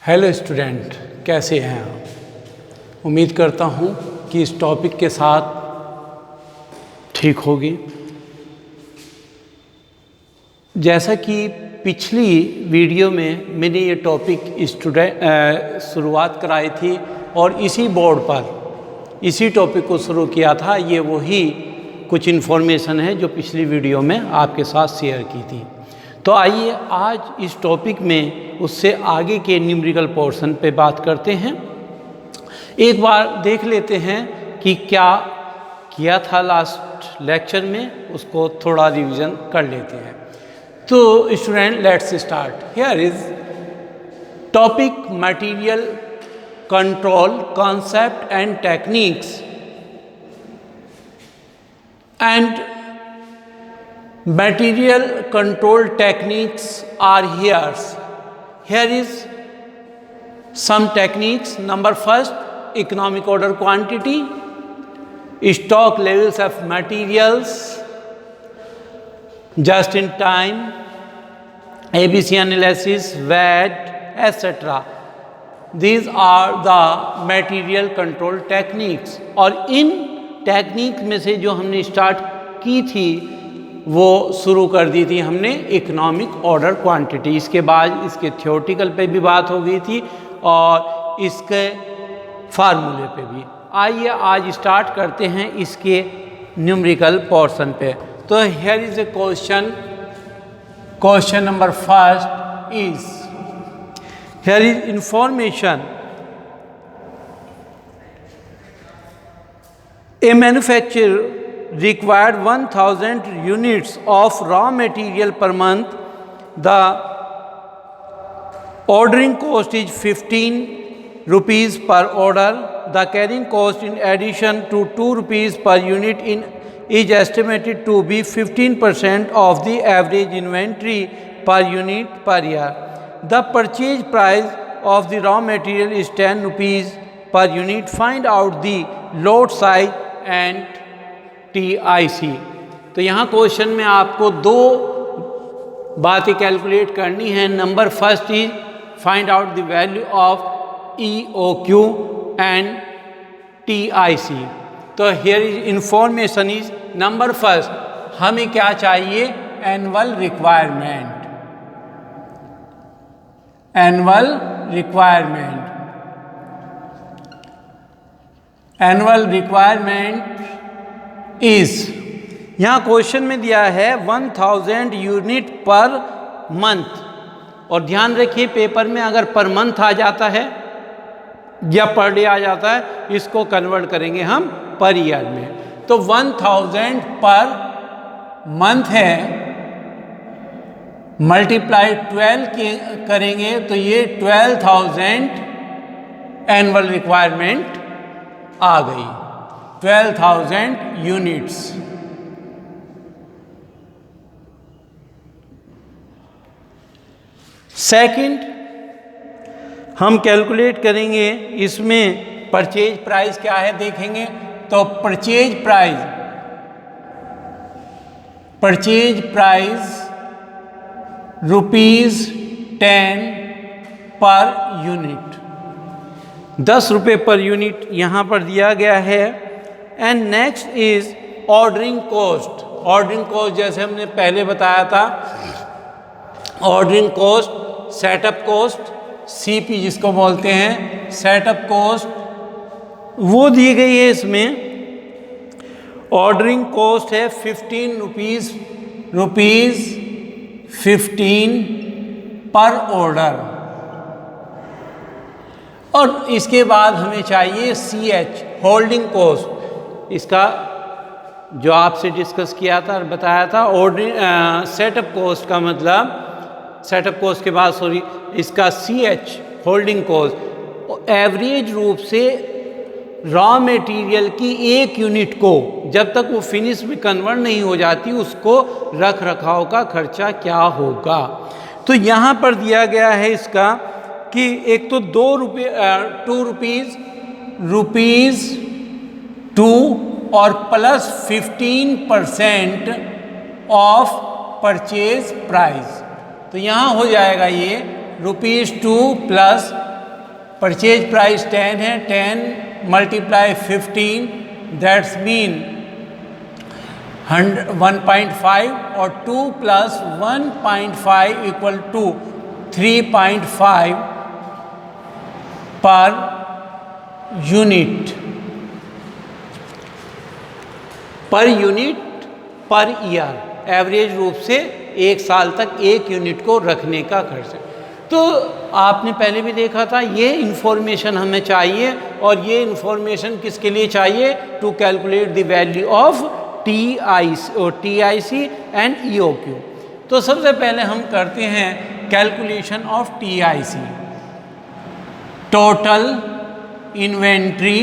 Hello student, कैसे हैं आप? उम्मीद करता हूँ कि इस टॉपिक के साथ ठीक होगी। जैसा कि पिछली वीडियो में मैंने ये टॉपिक शुरुआत कराई थी और इसी बोर्ड पर इसी टॉपिक को शुरू किया था। ये वही कुछ इन्फॉर्मेशन है जो पिछली वीडियो में आपके साथ शेयर की थी। तो आइए आज इस टॉपिक में उससे आगे के न्यूमेरिकल पोर्शन पे बात करते हैं। एक बार देख लेते हैं कि क्या किया था लास्ट लेक्चर में, उसको थोड़ा रिवीजन कर लेते हैं। तो student, let's start. Here is topic material control concept and techniques and material control techniques are here. Here is some techniques. Number first, economic order quantity, stock levels of materials, just in time, ABC analysis, VAT, etc. These are the material control techniques. और इन technique में से जो हमने start की थी वो शुरू कर दी थी हमने इकोनॉमिक ऑर्डर क्वांटिटी। इसके बाद इसके थ्योरेटिकल पे भी बात हो गई थी और इसके फार्मूले पे भी। आइए आज स्टार्ट करते हैं इसके न्यूमेरिकल पोर्शन पे। तो here is a question number first is, here is information. A manufacturer required 1000 units of raw material per month. The ordering cost is 15 rupees per order. The carrying cost in addition to 2 rupees per unit is estimated to be 15% of the average inventory per unit per year. The purchase price of the raw material is 10 rupees per unit. Find out the lot size and TIC। तो यहाँ question में आपको दो बातें calculate करनी है। Number first is find out the value of EOQ and TIC। तो here is information is, number first हमें क्या चाहिए? Annual requirement. Annual requirement is, यहाँ क्वेश्चन में दिया है 1000 यूनिट पर मंथ। और ध्यान रखिए पेपर में अगर पर मंथ आ जाता है या पर डे आ जाता है, इसको कन्वर्ट करेंगे हम पर ईयर में। तो 1000 पर मंथ है, मल्टीप्लाई 12 करेंगे तो ये 12,000 एनुअल रिक्वायरमेंट आ गई, 12,000 यूनिट्स। सेकंड हम कैलकुलेट करेंगे, इसमें परचेज प्राइस क्या है देखेंगे। तो परचेज प्राइस ₹10 पर यूनिट, 10 रुपये पर यूनिट यहाँ पर दिया गया है। And next is ordering cost. Ordering cost जैसे हमने पहले बताया था, ordering cost, setup cost, CP जिसको बोलते हैं सेटअप कॉस्ट, वो दी गई है इसमें। ऑर्डरिंग कॉस्ट है 15 रुपीज़ 15 पर ऑर्डर। और इसके बाद हमें चाहिए CH होल्डिंग कॉस्ट। इसका जो आपसे डिस्कस किया था और बताया था, सेटअप कॉस्ट का मतलब, सेटअप कॉस्ट के बाद इसका CH होल्डिंग कॉस्ट। एवरेज रूप से रॉ मटेरियल की एक यूनिट को जब तक वो फिनिश में कन्वर्ट नहीं हो जाती, उसको रख रखाव का खर्चा क्या होगा। तो यहाँ पर दिया गया है इसका कि एक तो 2 रुपीज़ 2 और प्लस 15% ऑफ परचेज प्राइस। तो यहाँ हो जाएगा ये ₹2 + परचेज प्राइस 10 है, 10 मल्टीप्लाई 15 दैट्स मीन 1.5 और 2 plus 1.5 equal to 3.5 per unit per year, average रूप से एक साल तक एक यूनिट को रखने का खर्च। तो आपने पहले भी देखा था, ये इन्फॉर्मेशन हमें चाहिए और ये इन्फॉर्मेशन किसके लिए चाहिए? To calculate the value of TIC and EOQ। तो सबसे पहले हम करते हैं calculation of TIC, total inventory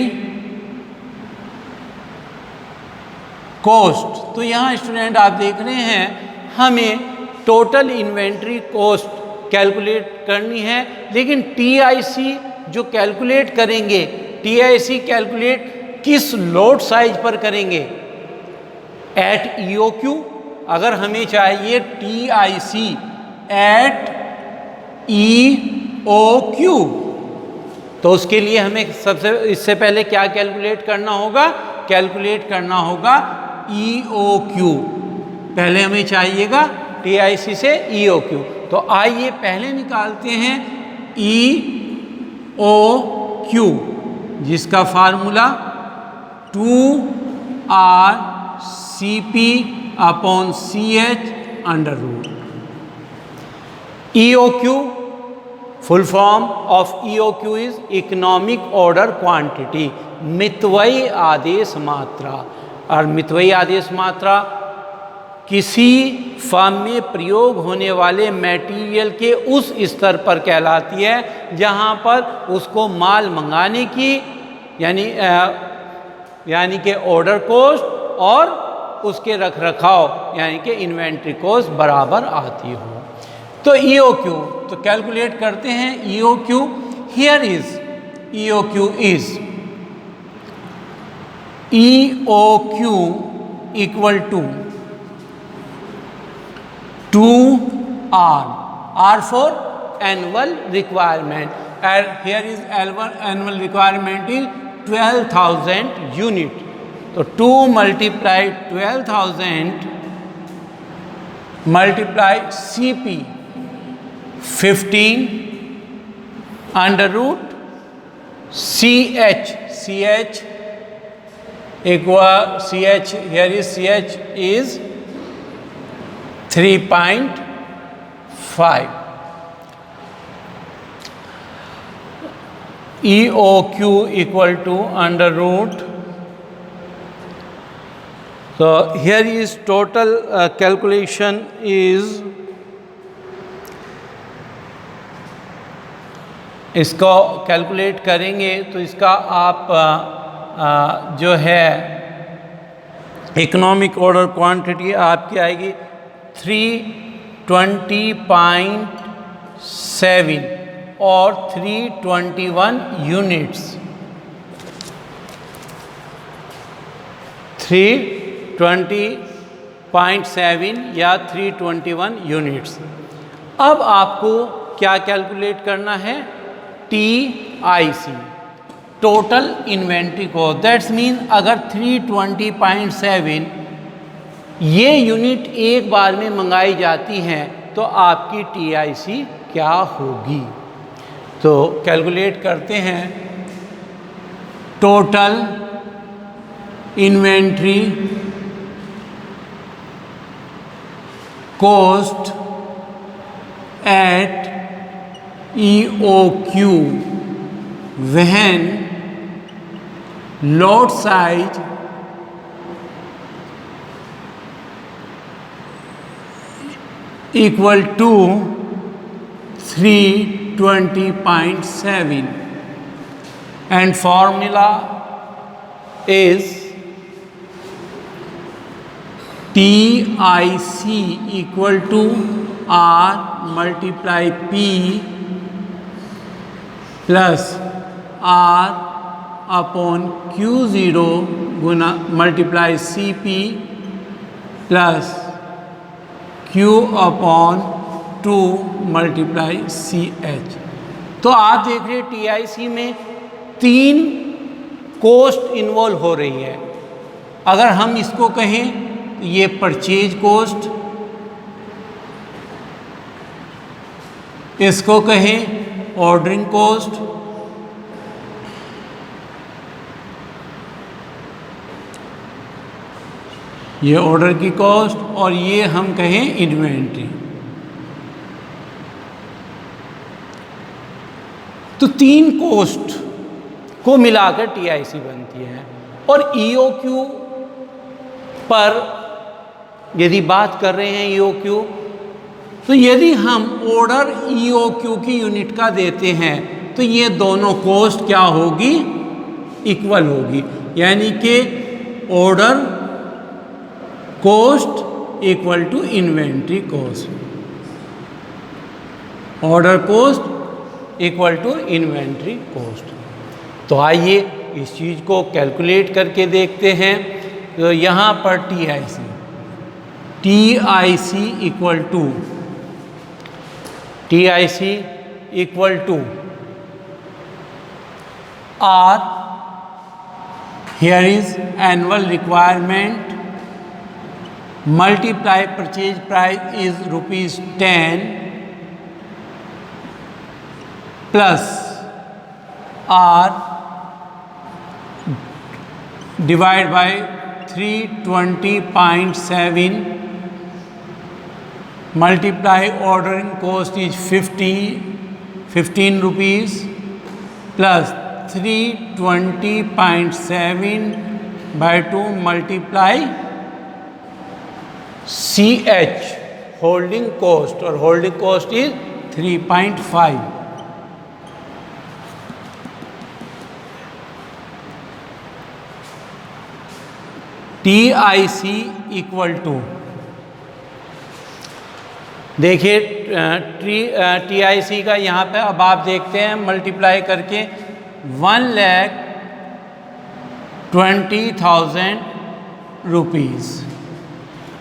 cost. तो यहाँ स्टूडेंट आप देख रहे हैं, हमें टोटल इन्वेंट्री कॉस्ट कैलकुलेट करनी है, लेकिन TIC जो कैलकुलेट करेंगे, TIC कैलकुलेट किस लोड साइज पर करेंगे? At EOQ। अगर हमें चाहिए TIC एट EOQ, तो उसके लिए हमें इससे पहले क्या कैलकुलेट करना होगा? कैलकुलेट करना होगा EOQ। पहले हमें चाहिएगा TIC से EOQ। तो आइए पहले निकालते हैं EOQ, जिसका formula 2RCP upon CH under root. EOQ full form of EOQ is economic order quantity, मितव्ययी आदेश मात्रा। और मितव्ययी आदेश मात्रा किसी फर्म में प्रयोग होने वाले मटेरियल के उस स्तर पर कहलाती है जहां पर उसको माल मंगाने की यानी कि ऑर्डर कॉस्ट और उसके रखरखाव यानी कि इन्वेंट्री कॉस्ट बराबर आती हो। तो EOQ तो कैलकुलेट करते हैं। EOQ here is EOQ is EOQ equal to 2R, R for annual requirement, and here is annual requirement is 12,000 unit. So 2 multiply 12,000 multiply CP 15 under root CH equal CH, here is CH is 3.5. EOQ equal to under root. So here is total calculation is, इसको calculate करेंगे तो इसका आप जो है economic order quantity आपकी आएगी 320.7 और 321 यूनिट्स, 320.7 या 321 यूनिट्स। अब आपको क्या कैलकुलेट करना है? TIC, total inventory cost. That's mean अगर 320.7 ये यूनिट एक बार में मंगाई जाती हैं तो आपकी TIC क्या होगी? तो कैलकुलेट करते हैं total inventory cost at EOQ when lot size equal to 320.7 and formula is TIC equal to R multiply P plus R upon Q0 Guna multiply CP plus Q upon 2 multiply CH। तो आप देख रहे हैं TIC में 3 cost involve हो रही है। अगर हम इसको कहें तो ये परचेज कॉस्ट, इसको कहें ऑर्डरिंग कॉस्ट, ये ऑर्डर की कॉस्ट, और ये हम कहें इन्वेंट्री। तो 3 कॉस्ट को मिलाकर टीआईसी बनती है। और ईओक्यू पर यदि बात कर रहे हैं ईओक्यू, तो यदि हम ऑर्डर ईओक्यू की यूनिट का देते हैं तो ये दोनों कॉस्ट क्या होगी, इक्वल होगी। यानी कि order cost equal to inventory cost, order cost equal to inventory cost. तो आइए इस चीज़ को कैलकुलेट करके देखते हैं। तो यहाँ पर TIC equal to R, here is annual requirement, multiply purchase price is ₹10 plus R divide by 320.7, multiply ordering cost is 15 rupees plus 320.7 by 2 multiply CH holding cost, और holding cost is 3.5। TIC equal to, देखिए TIC का यहाँ पे अब आप देखते हैं multiply करके 1,20,000 रुपीज़,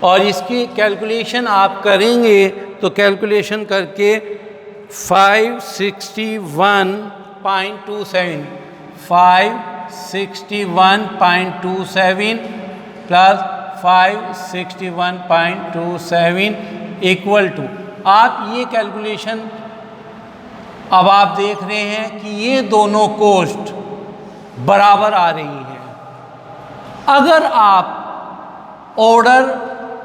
और इसकी कैलकुलेशन आप करेंगे तो कैलकुलेशन करके 561.27 प्लस 561.27 इक्वल टू, आप ये कैलकुलेशन अब आप देख रहे हैं कि ये दोनों कॉस्ट बराबर आ रही हैं। अगर आप ऑर्डर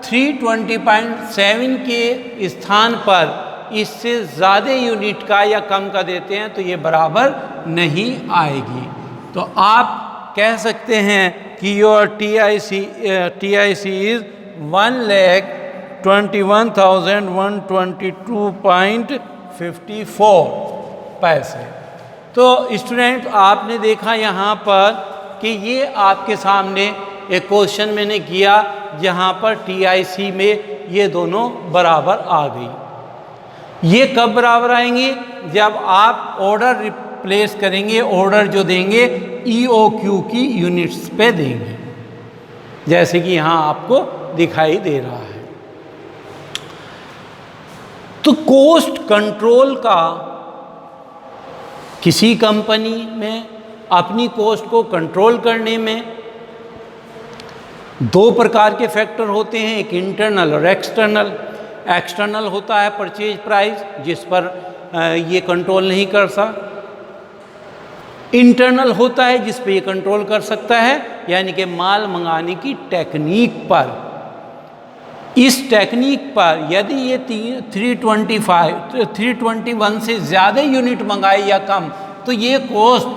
320.7 के स्थान पर इससे ज़्यादा यूनिट का या कम का देते हैं तो ये बराबर नहीं आएगी। तो आप कह सकते हैं कि योर TIC इज़ 1,21,122.54 पैसे। तो स्टूडेंट आपने देखा यहाँ पर कि ये आपके सामने एक क्वेश्चन मैंने किया जहाँ पर TIC में ये दोनों बराबर आ गई। ये कब बराबर आएंगे? जब आप ऑर्डर रिप्लेस करेंगे, ऑर्डर जो देंगे EOQ की यूनिट्स पे देंगे, जैसे कि यहाँ आपको दिखाई दे रहा है। तो कॉस्ट कंट्रोल का किसी कंपनी में अपनी कॉस्ट को कंट्रोल करने में 2 प्रकार के फैक्टर होते हैं, एक इंटरनल और एक्सटर्नल। एक्सटर्नल होता है परचेज प्राइस, जिस पर ये कंट्रोल नहीं कर सकता। इंटरनल होता है जिस पे ये कंट्रोल कर सकता है, यानी कि माल मंगाने की टेक्निक पर। इस टेक्निक पर यदि ये 321 से ज़्यादा यूनिट मंगाए या कम, तो ये कॉस्ट